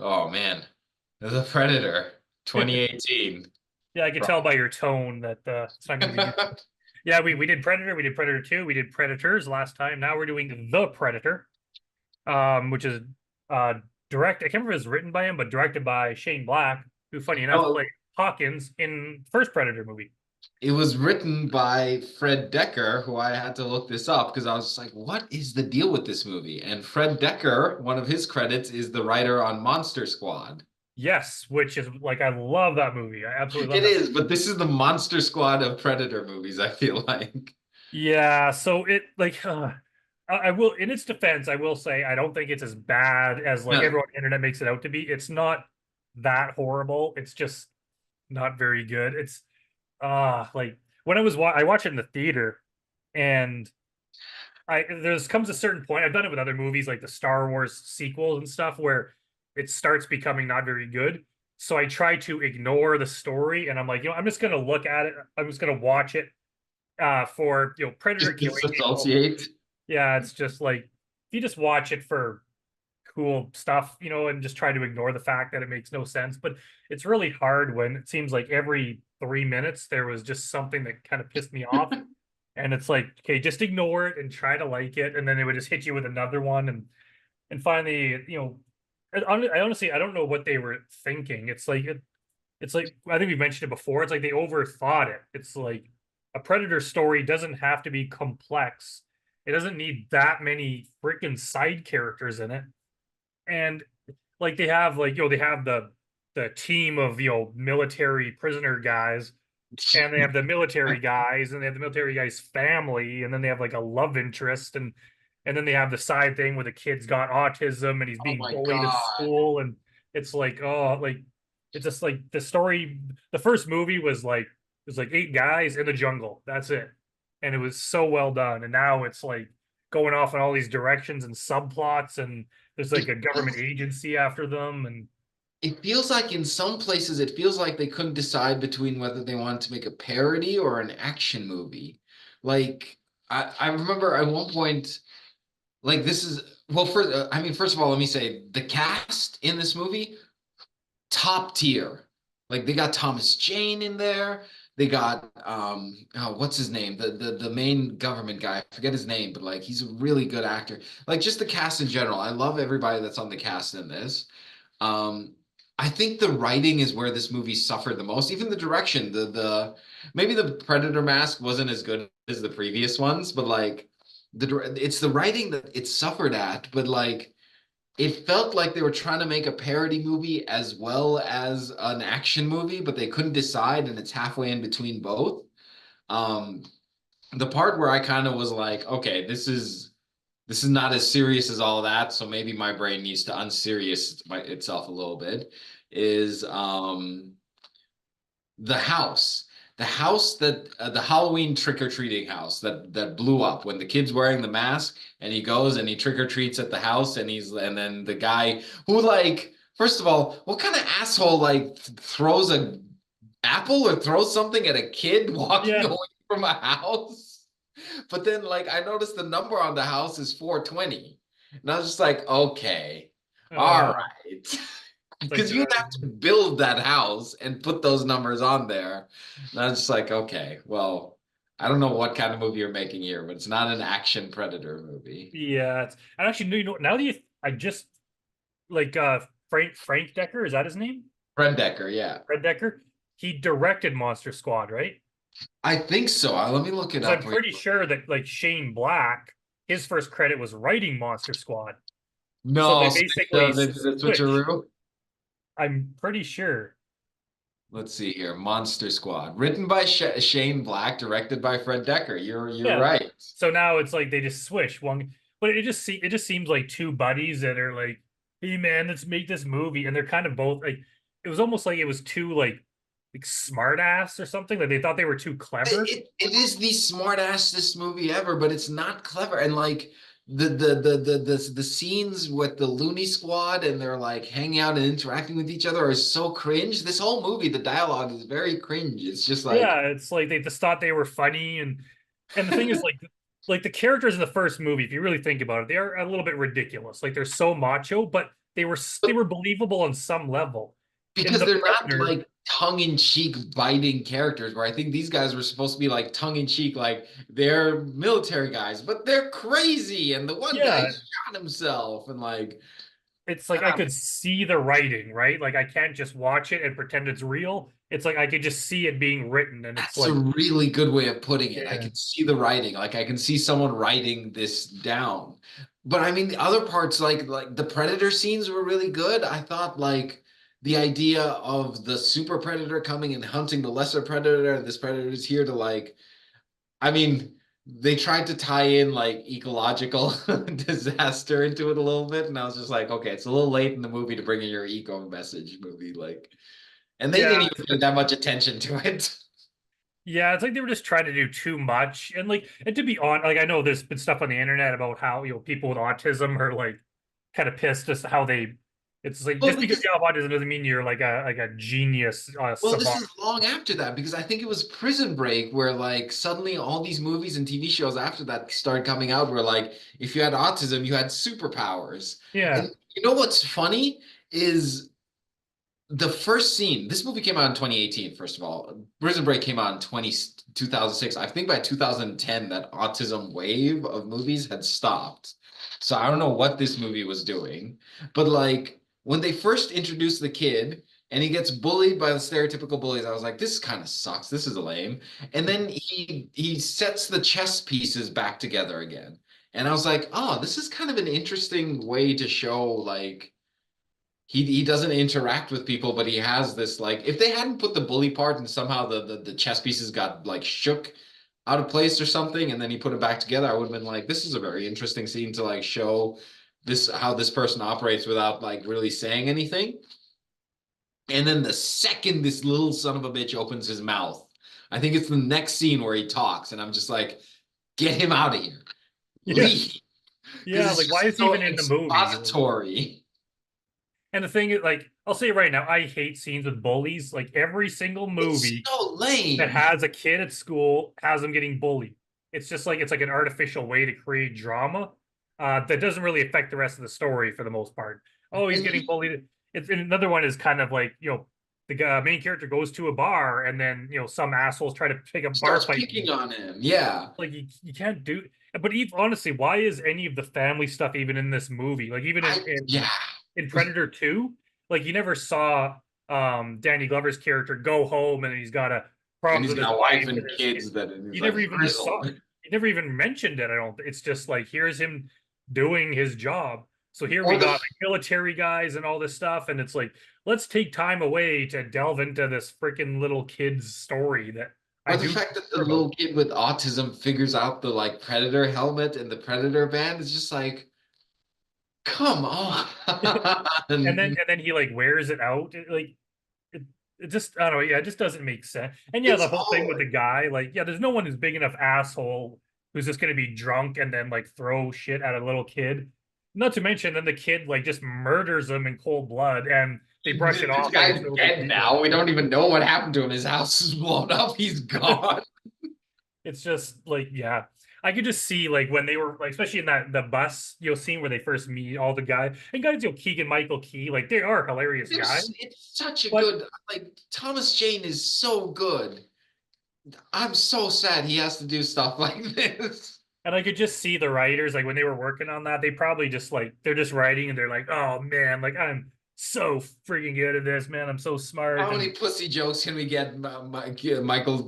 Oh man, The Predator, 2018. Yeah, I could tell by your tone that it's not going to be good. Yeah, we did Predator, we did Predator 2, we did Predators last time. Now we're doing The Predator, which is uh I can't remember if it was written by him, but directed by Shane Black, who funny enough No, played Hawkins in the first Predator movie. it was written by Fred Decker, who I had to look this up because I was just like, what is the deal with this movie? And Fred Decker, one of his credits is the writer on Monster Squad. Yes, which is like I love that movie. I absolutely love It that. is, but this is the Monster Squad of Predator movies, I feel like. Yeah, so it like I will in its defense, I will say I don't think it's as bad as like No. everyone on the internet makes it out to be. It's not that horrible. It's just not very good. It's like when I watched it in the theater and I there's comes a certain point. I've done it with other movies like the Star Wars sequels and stuff where it starts becoming not very good. So I try to ignore the story and I'm like, I'm just gonna look at it. I'm just gonna watch it for Predator Just killing people. disassociate. Yeah, it's just like if you just watch it for cool stuff, and just try to ignore the fact that it makes no sense. But it's really hard when it seems like every 3 minutes there was just something that kind of pissed me off. And it's like, okay, just ignore it and try to like it, and then they would just hit you with another one, and finally, I honestly I don't know what they were thinking. It's like I think we mentioned it before. It's like they overthought it. It's like a Predator story doesn't have to be complex. It doesn't need that many freaking side characters in it. And like they have the team of military prisoner guys, and they have the military guys, and they have the military guy's family, and then they have like a love interest, and then they have the side thing where the kid's got autism and he's Oh being my bullied at God. school, and it's like it's just like the story. The first movie was like it was like 8 guys in the jungle. That's it, and it was so well done. And now it's like going off in all these directions and subplots, and there's like It a government feels agency after them, and it feels like in some places it feels like they couldn't decide between whether they wanted to make a parody or an action movie. Like I remember at one point, like this is well, first I mean, first of all, let me say the cast in this movie top tier. Like they got Thomas Jane in there. They got oh, what's his name? The main government guy. I forget his name, but like he's a really good actor. Like just the cast in general. I love everybody that's on the cast in this. Um I think the writing is where this movie suffered the most. Even the direction, the maybe the Predator mask wasn't as good as the previous ones, but like it's the writing that it suffered at, but like it felt like they were trying to make a parody movie as well as an action movie, but they couldn't decide, and it's halfway in between both. Um, the part where I kind of was like, okay, this is not as serious as all that, so maybe my brain needs to unserious itself a little bit, is the house. The house that the Halloween trick-or-treating house that blew up when the kid's wearing the mask and he goes and he trick-or-treats at the house and then the guy who like first of all, what kind of asshole like throws a apple or throws something at a kid walking yeah. away from a house? But then like I noticed the number on the house is 420. And I was just like, okay, all uh right. it's like Because you'd have to build that house and put those numbers on there. And I was just like, okay, well, I don't know what kind of movie you're making here, but it's not an action predator movie. yeah, and actually, now that I just like Frank Decker, is that his name? Fred Decker, yeah. Fred Decker. He directed Monster Squad, right? I think so. Let me look it Because I'm up. pretty sure that like Shane Black, his first credit was writing Monster Squad. So No, they so basically they did a switched. switcheroo. I'm pretty sure. Let's see here. Monster Squad, written by Shane Black, directed by Fred Decker. You're Yeah. right. So now it's like they just switch one, but it just seems like two buddies that are like, hey man, let's make this movie, and they're kind of both like it was almost like it was too like smart ass or something. Like they thought they were too clever. It is the smart assest movie ever, but it's not clever. And like the scenes with the Looney Squad and they're like hanging out and interacting with each other are so cringe. This whole movie, the dialogue is very cringe. It's just like Yeah, it's like they just thought they were funny, and the thing is like the characters in the first movie, if you really think about it, they are a little bit ridiculous. Like they're so macho, but they were believable on some level. In because the they're not Predator, like tongue-in-cheek biting characters where I think these guys were supposed to be like tongue-in-cheek, like they're military guys, but they're crazy, and the one guy yeah, shot himself, and like it's like I ah, could see the writing, right? Like I can't just watch it and pretend it's real. It's like I could just see it being written, and it's that's a like, really good way of putting it. I yeah, can see the writing, like I can see someone writing this down. But I mean, the other parts, like the predator scenes were really good. I thought like the idea of the super predator coming and hunting the lesser predator, and this predator is here to like I mean, they tried to tie in like ecological disaster into it a little bit, and I was just like, okay, it's a little late in the movie to bring in your eco message movie, like, and they yeah, didn't even pay that much attention to it. yeah. It's like they were just trying to do too much, and like, and to be honest, like I know there's been stuff on the internet about how people with autism are like kind of pissed as to how they. It's like Well, just because this is you have autism doesn't mean you're like a genius well, this savant. is long after that because I think it was Prison Break where like suddenly all these movies and TV shows after that started coming out where like if you had autism, you had superpowers. Yeah, And you know what's funny is the first scene, this movie came out in 2018, first of all. Prison Break came out in 2006. I think by 2010, that autism wave of movies had stopped. So I don't know what this movie was doing. But like when they first introduced the kid and he gets bullied by the stereotypical bullies, I was like, this kind of sucks. This is lame. And then he sets the chess pieces back together again. And I was like, oh, this is kind of an interesting way to show like he doesn't interact with people, but he has this like if they hadn't put the bully part and somehow the chess pieces got like shook out of place or something, and then he put it back together, I would have been like, this is a very interesting scene to like show this how this person operates without like really saying anything. And then the second this little son of a bitch opens his mouth, I think it's the next scene where he talks, and I'm just like, get him out of here, yeah, leave, because yeah. it's Like, why just is he so even in the movie? Like, expository. and the thing is, like, I'll say right now, I hate scenes with bullies. Like every single It's movie so that lame. has a kid at school has them getting bullied. It's like an artificial way to create drama that doesn't really affect the rest of the story for the most part. Oh, he's And getting bullied. It's and another one is kind of like the main character goes to a bar and then some assholes try to take a bar starts fight with him. picking on him. Yeah. Like you can't do. But even, honestly, why is any of the family stuff even in this movie? Like even Yeah. in Predator 2, like you never saw Danny Glover's character go home and he's got a And problems he's with his got a wife wife and and his kid. kids that and he's You like never even saw grizzled. you never even mentioned it. I don't. It's just like here's him doing his job. So here we Or got the like military guys and all this stuff, and it's like let's take time away to delve into this freaking little kid's story that I or the do fact that the care about. little kid with autism figures out the like predator helmet and the predator band is just like, come on. And then he like wears it out. It, it just I don't know. Yeah, it just doesn't make sense. And yeah, It's the whole thing all with the guy, like, yeah, there's no one who's big enough asshole who's just gonna be drunk and then like throw shit at a little kid. Not to mention, then the kid like just murders him in cold blood, and they brush it this off like it's guy's no big dead deal. now. We don't even know what happened to him. His house is blown up. He's gone. It's just like, yeah, I could just see like when they were like, especially in that the bus, scene where they first meet all the guys and guys, Keegan-Michael Key, like they are hilarious guys, It's such a but good like Thomas Jane is so good. I'm so sad he has to do stuff like this. and I could just see the writers, like when they were working on that, they probably just like they're just writing and they're like, oh man, like I'm so freaking good at this, man. I'm so smart. How many And pussy jokes can we get Michael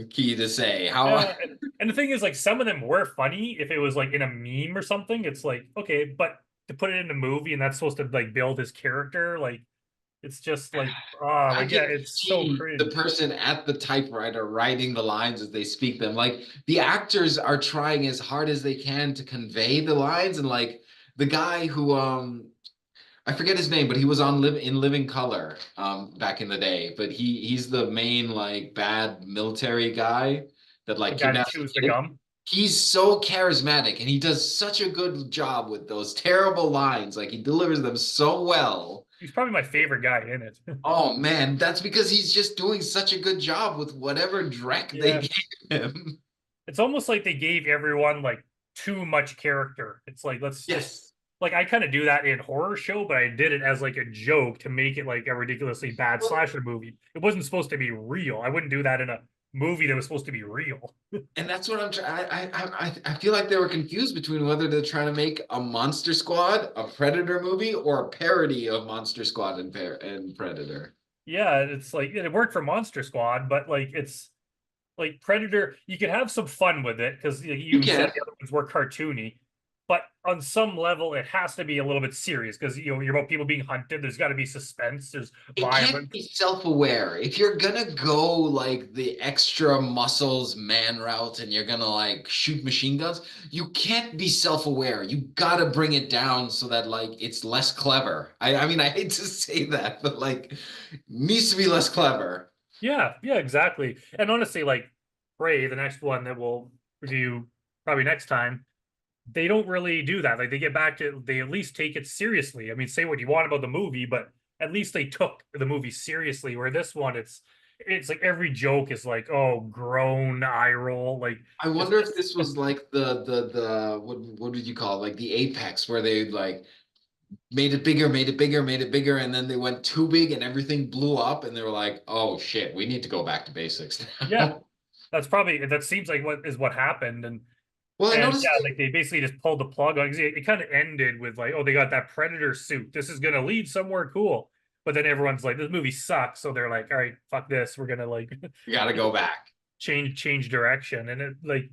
Key to say? How yeah, and the thing is, like some of them were funny if it was like in a meme or something. It's like, okay, but to put it in a movie and that's supposed to like build his character, like it's just like I like yeah, can it's so see the cringe. person at the typewriter writing the lines as they speak them. Like the actors are trying as hard as they can to convey the lines, and like the guy who I forget his name, but he was on in Living Color back in the day. But he's the main like bad military guy that The like guy that kidnaps chews the the kid. gum. He's so charismatic and he does such a good job with those terrible lines. Like he delivers them so well. He's probably my favorite guy in it. Oh man, that's because he's just doing such a good job with whatever dreck they Yeah. gave him. It's almost like they gave everyone like too much character. It's like let's just Yes. like I kind of do that in horror show, but I did it as like a joke to make it like a ridiculously bad Well, slasher movie. It wasn't supposed to be real. I wouldn't do that in a movie that was supposed to be real. and that's what I'm trying. I feel like they were confused between whether they're trying to make a Monster Squad, a Predator movie, or a parody of Monster Squad and Predator. Yeah, it's like it worked for Monster Squad, but like it's like Predator, you could have some fun with it because You you said can. the other ones were cartoony, but on some level, it has to be a little bit serious because you're about people being hunted. There's got to be suspense. There's It can't violence. be self-aware. If you're gonna go like the extra muscles man route and you're gonna like shoot machine guns, you can't be self-aware. You gotta bring it down so that like it's less clever. I mean I hate to say that, but like needs to be less clever. Yeah, yeah, exactly. And honestly, like Prey, the next one that we'll review probably next time, they don't really do that. Like they get back to they at least take it seriously. I mean, say what you want about the movie, but at least they took the movie seriously. Where this one, it's like every joke is like, oh, groan, eye roll. Like I it's wonder if this was like the what did you call it? Like the apex where they like made it bigger, made it bigger, made it bigger, and then they went too big and everything blew up and they were like, oh shit, we need to go back to basics yeah, now. that's probably that seems like what happened. Well, I And noticed yeah, that like they basically just pulled the plug on it kind of ended with like, oh, they got that Predator suit. This is gonna lead somewhere cool. But then everyone's like, this movie sucks. So they're like, all right, fuck this. We're gonna like we gotta go back. change direction. And it like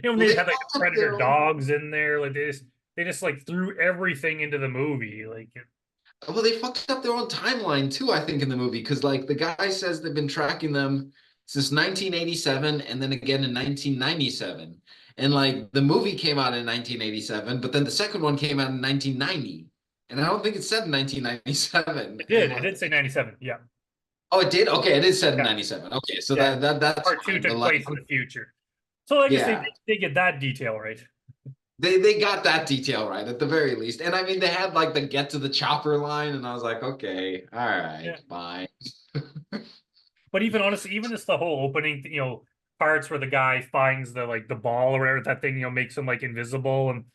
when Well, they they had like the fucked up Predator their own. dogs in there, like they just like threw everything into the movie. Like Well, they fucked up their own timeline too, I think, in the movie, because like the guy says they've been tracking them since 1987 and then again in 1997. And like the movie came out in 1987, but then the second one came out in 1990. And I don't think it said 1997. it And did. It like, did say 97. Yeah. oh, it did? Okay, it is said in Yeah. 97. Okay, so Yeah. that's Part two fine. But took like place in the future. So I guess they yeah, they get that detail right. they got that detail right at the very least. And I mean they had like the get to the chopper line, and I was like, okay, all right, Yeah. fine. But even honestly, even just the whole opening, parts where the guy finds the like the ball or whatever that thing, makes him like invisible, and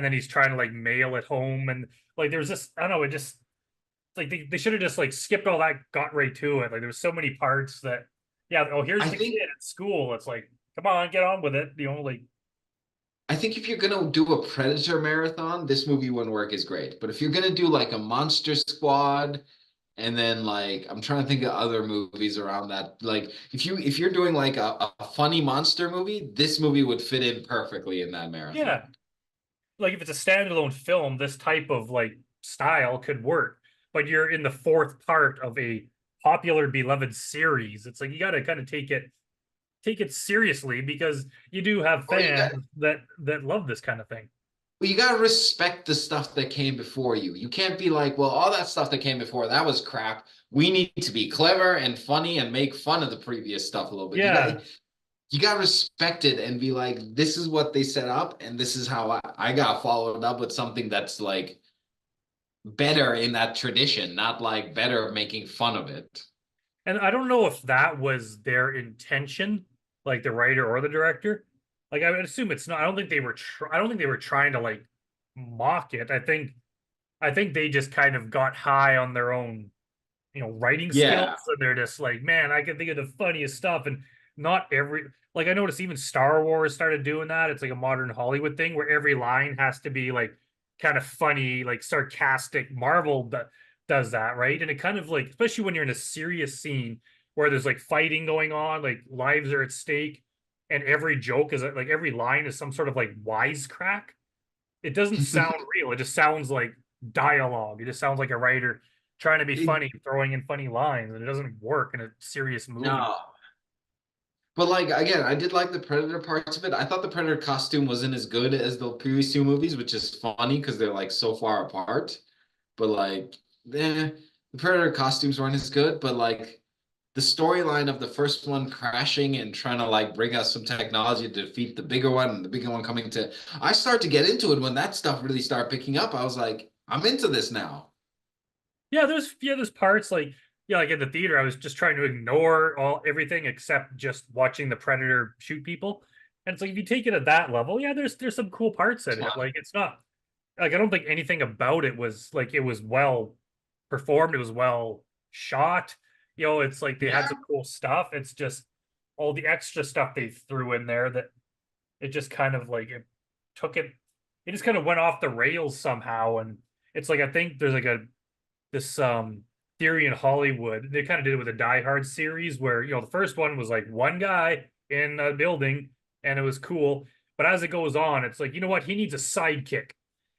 then he's trying to like mail it home, and like there's this, I don't know, it just like they should have just like skipped all that, got right to it. Like there was so many parts that, yeah, oh, here's I the kid think at school. It's like, come on, get on with it. Like I think if you're gonna do a Predator marathon, this movie wouldn't work as great. But if you're gonna do like a Monster Squad, and then like I'm trying to think of other movies around that. Like if you're doing like a funny monster movie, this movie would fit in perfectly in that yeah, marathon. like if it's a standalone film, this type of like style could work. But you're in the fourth part of a popular beloved series. It's like you got to kind of take it seriously because you do have Or you got fans that love this kind of thing. well, you gotta respect the stuff that came before you. You can't be like, well, all that stuff that came before, that was crap. We need to be clever and funny and make fun of the previous stuff a little bit. Yeah, You got to respect it and be like, this is what they set up, and this is how I got followed up with something that's like better in that tradition, not like better making fun of it. and I don't know if that was their intention, like the writer or the director. Like I would assume it's not. I don't think they were. I don't think they were trying to like mock it. I think they just kind of got high on their own, writing skills, Yeah. and they're just like, man, I can think of the funniest stuff, and not every. Like I noticed, even Star Wars started doing that. It's like a modern Hollywood thing where every line has to be like kind of funny, like sarcastic. Marvel does that, right? And it kind of like, especially when you're in a serious scene where there's like fighting going on, like lives are at stake, and every joke is like every line is some sort of like wisecrack. It doesn't sound real. It just sounds like dialogue. It just sounds like a writer trying to be funny, throwing in funny lines, and it doesn't work in a serious movie. No. But like again, I did like the Predator parts of it. I thought the Predator costume wasn't as good as the previous two movies, which is funny because they're like so far apart. But like, the Predator costumes weren't as good. But like the storyline of the first one crashing and trying to like bring us some technology to defeat the bigger one and the bigger one coming to, I start to get into it when that stuff really started picking up. I was like, I'm into this now. There's parts like like in the theater, I was just trying to ignore everything except just watching the Predator shoot people. And it's like if you take it at that level, yeah, there's some cool parts in it. Like it's not like I don't think anything about it was like it was well performed. It was well shot. You know, it's like they had Yeah. some cool stuff. It's just all the extra stuff they threw in there that it just kind of like it took it. It just kind of went off the rails somehow. And it's like I think there's like a this theory in Hollywood. They kind of did it with a Die Hard series where the first one was like one guy in a building and it was cool. But as it goes on, it's like, you know what? He needs a sidekick.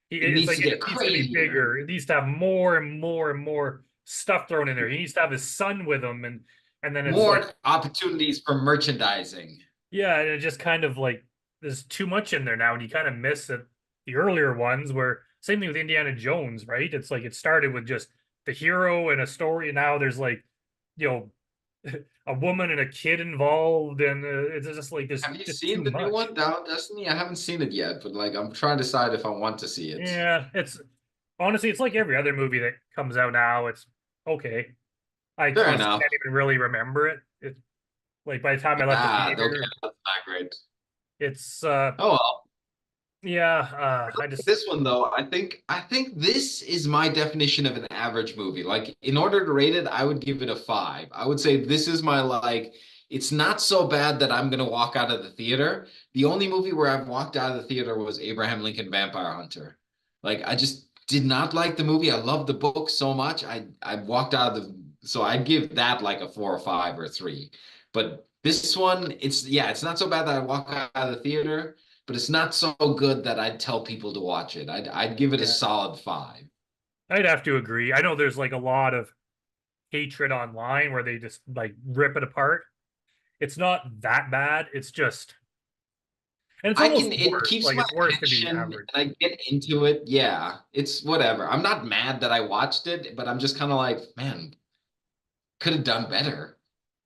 It It's needs like to it get needs to be crazier. bigger. It needs to have more and more and more stuff thrown in there. He needs to have his son with him, and then it's like, More opportunities for merchandising. yeah, and it just kind of like there's too much in there now, and you kind of miss it. The earlier ones where same thing with Indiana Jones, right? It's like it started with just the hero and a story, and now there's like, you know, a woman and a kid involved, and it's just like there's Have you just seen too the new much. one, Down Destiny? I haven't seen it yet, but like I'm trying to decide if I want to see it. Yeah, it's honestly it's like every other movie that comes out now. It's okay. I Fair honestly enough. can't even really remember it. It's like by the time I left the Ah, okay, theater, that's not great. it's Oh well. yeah, I just This one though, I think this is my definition of an average movie. Like in order to rate it, I would give it a 5. I would say this is my like it's not so bad that I'm gonna walk out of the theater. The only movie where I've walked out of the theater was Abraham Lincoln Vampire Hunter. Like I just did not like the movie. I loved the book so much. I walked out of the so I'd give that like a 4 or 5 or 3. But this one, it's not so bad that I walk out of the theater, but it's not so good that I'd tell people to watch it. I'd give it a yeah, solid 5. I'd have to agree. I know there's like a lot of hatred online where they just like rip it apart. It's not that bad. It's just and it's almost It worse. keeps Like my it's worse to be attention and average. I get into it. Yeah, it's whatever. I'm not mad that I watched it, but I'm just kind of like, man, could have done better.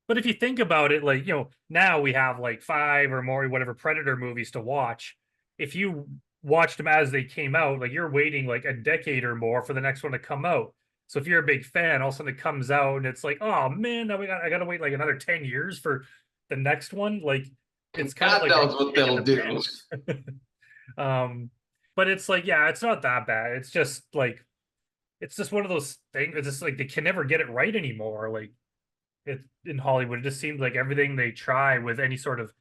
But if you think about it, like, now we have like five or more, whatever Predator movies to watch. If you watched them as they came out, like you're waiting like a decade or more for the next one to come out. So if you're a big fan, all of a sudden it comes out and it's like, oh man, now I gotta wait like another 10 years for the next one. Like And it's kind of God like a knows what kick in they'll the do. pants. But it's like, yeah, it's not that bad. It's just like it's just one of those things. It's just like they can never get it right anymore. Like it in Hollywood. It just seems like everything they try with any sort of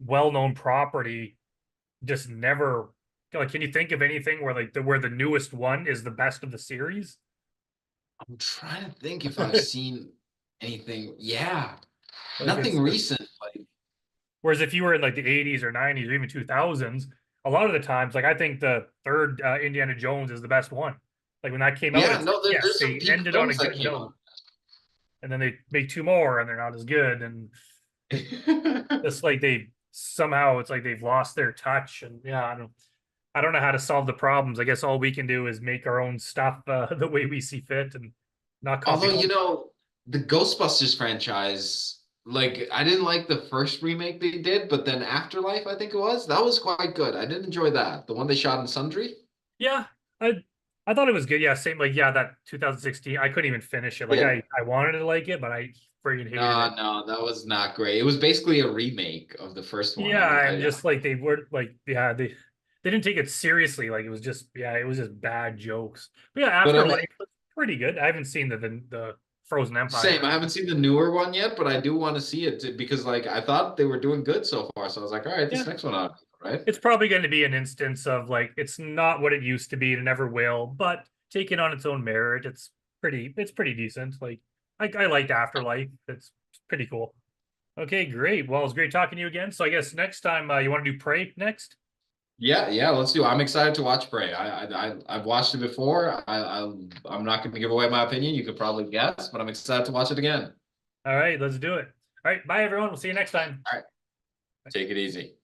well-known property just never like can you think of anything where like where the newest one is the best of the series? I'm trying to think if I've seen anything. Yeah, Like nothing it's recent. Like, whereas if you were in like the 80s or 90s or even 2000s, a lot of the times like I think the third Indiana Jones is the best one. Like when that came out, yeah, it's like no, yes, there's some they peak ended on a films that good came note, and then they make two more and they're not as good. And out. it's like they somehow it's like they've lost their touch. And yeah, I don't know how to solve the problems. I guess all we can do is make our own stuff the way we see fit and not copy Although, Hollywood. the Ghostbusters franchise, like I didn't like the first remake they did, but then Afterlife, I think it was, that was quite good. I did enjoy that. The one they shot in Sundry. Yeah, I thought it was good. Yeah, same like yeah, that 2016. I couldn't even finish it. Like Yeah. I wanted to like it, but I freaking hated it. No, no, that was not great. It was basically a remake of the first one. Yeah, and just like they were like yeah, they didn't take it seriously. Like it was just yeah, it was just bad jokes. But yeah, but I mean, Afterlife was pretty good. I haven't seen the Frozen Empire. same. I haven't seen the newer one yet, but I do want to see it because like I thought they were doing good so far. So I was like, all right, Yeah, this next one out, right? it's probably going to be an instance of like it's not what it used to be, it never will, but taking on its own merit, it's pretty decent. Like I liked Afterlife. It's pretty cool. Okay, great. Well, it's great talking to you again. So I guess next time you want to do Prey next. Yeah, yeah, let's do. I'm excited to watch Prey. I've watched it before. I'm not going to give away my opinion. You could probably guess, but I'm excited to watch it again. All right, let's do it. All right, bye everyone. We'll see you next time. All right, take it easy.